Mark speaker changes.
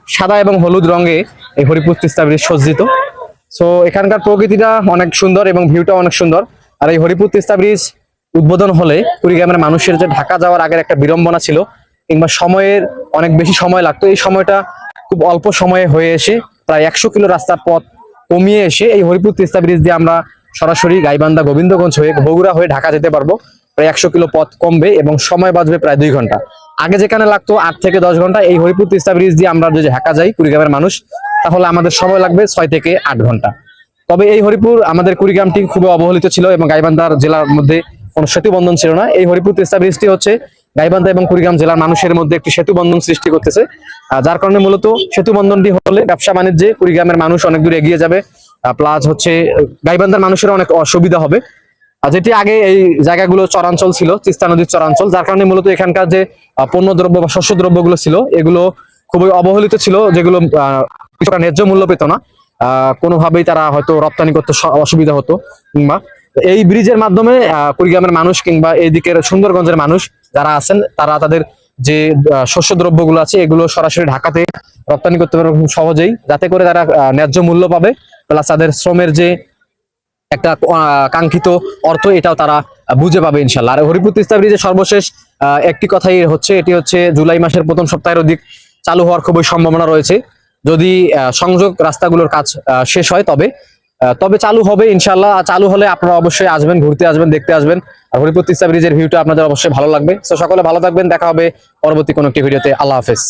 Speaker 1: সাদা এবং হলুদ রঙে এই হরিপুর তিস্তা ব্রিজ সজ্জিত। সো এখানকার প্রকৃতিটা অনেক সুন্দর এবং ভিউটা অনেক সুন্দর। আর এই হরিপুর তিস্তা ব্রিজ উদ্বোধন হলে কুড়িগ্রামের মানুষের যে ঢাকা যাওয়ার আগের একটা বিড়ম্বনা ছিল কিংবা সময়ের অনেক বেশি সময় লাগতো, এই সময়টা খুব অল্প সময়ে হয়ে এসে প্রায় 100 কিলো রাস্তার পথ কমিয়ে এসে এই হরিপুর তিস্তা ব্রিজ দিয়ে আমরা সরাসরি গাইবান্ধা গোবিন্দগঞ্জ হয়ে বগুড়া হয়ে ঢাকা যেতে পারবো। প্রায় 100 কিলো পথ কমবে এবং সময় বাঁচবে প্রায় 2 ঘন্টা। আগে যেখানে লাগতো 8 থেকে 10 ঘন্টা, এই হরিপুর তিস্তা ব্রিজ দিয়ে আমরা যদি ঢাকা যাই কুড়িগ্রামের মানুষ, তাহলে আমাদের সময় লাগবে 6 থেকে 8 ঘন্টা। তবে এই হরিপুর আমাদের কুড়িগ্রামটি খুবই অবহেলিত ছিল এবং গাইবান্ধার জেলার মধ্যে কোনো সেতু বন্ধন ছিল না। এই হরিপুর তিস্তা ব্রিজটি হচ্ছে গাইবান্ধা এবং কুড়িগ্রাম জেলার মানুষের মধ্যে একটি সেতু বন্ধন সৃষ্টি করতেছে, যার কারণে মূলত সেতু বন্ধনটি হলে ব্যবসা বাণিজ্যে কুড়িগ্রামের মানুষ অনেক দূর এগিয়ে যাবে, প্লাস হচ্ছে গাইবান্ধার মানুষের অনেক সুবিধা হবে। যেটি আগে এই জায়গাগুলো চরাঞ্চল ছিল, তিস্তা নদীর চরাঞ্চল, যার কারণে মূলত এখানকার যে পণ্য দ্রব্য বা শস্য দ্রব্যগুলো ছিল এগুলো খুবই অবহেলিত ছিল, যেগুলো কৃষকরা ন্যায্য মূল্য পেত না। কোনোভাবেই তারা হয়তো রপ্তানি করতে অসুবিধা হতো। কিংবা এই ব্রিজের মাধ্যমে কুড়িগ্রামের মানুষ কিংবা এই দিকের সুন্দরগঞ্জের মানুষ যারা আছেন তারা তাদের যে শস্য দ্রব্যগুলো আছে এগুলো সরাসরি ঢাকাতে রপ্তানি করতে পারবে খুব সহজেই, যাতে করে তারা ন্যায্য মূল্য পাবে, প্লাস তাদের শ্রমের যে একটা কাঙ্ক্ষিত অর্থ এটাও তারা বুঝে পাবে ইনশাল্লাহ। আর হরিপুর তিস্তা ব্রিজের সর্বশেষ একটি কথাই হচ্ছে, এটি হচ্ছে জুলাই মাসের প্রথম সপ্তাহের অধিক চালু হওয়ার খুবই সম্ভাবনা রয়েছে, যদি সংযোগ রাস্তাগুলোর কাজ শেষ হয় তবে চালু হবে ইনশাল্লাহ। চালু হলে আপনারা অবশ্যই আসবেন, ঘুরতে আসবেন, দেখতে আসবেন। আর হরিপুর তিস্তা ব্রিজের ভিউটা আপনাদের অবশ্যই ভালো লাগবে। তো সকলে ভালো থাকবেন, দেখা হবে পরবর্তী কোনো একটি ভিডিওতে। আল্লাহ হাফেজ।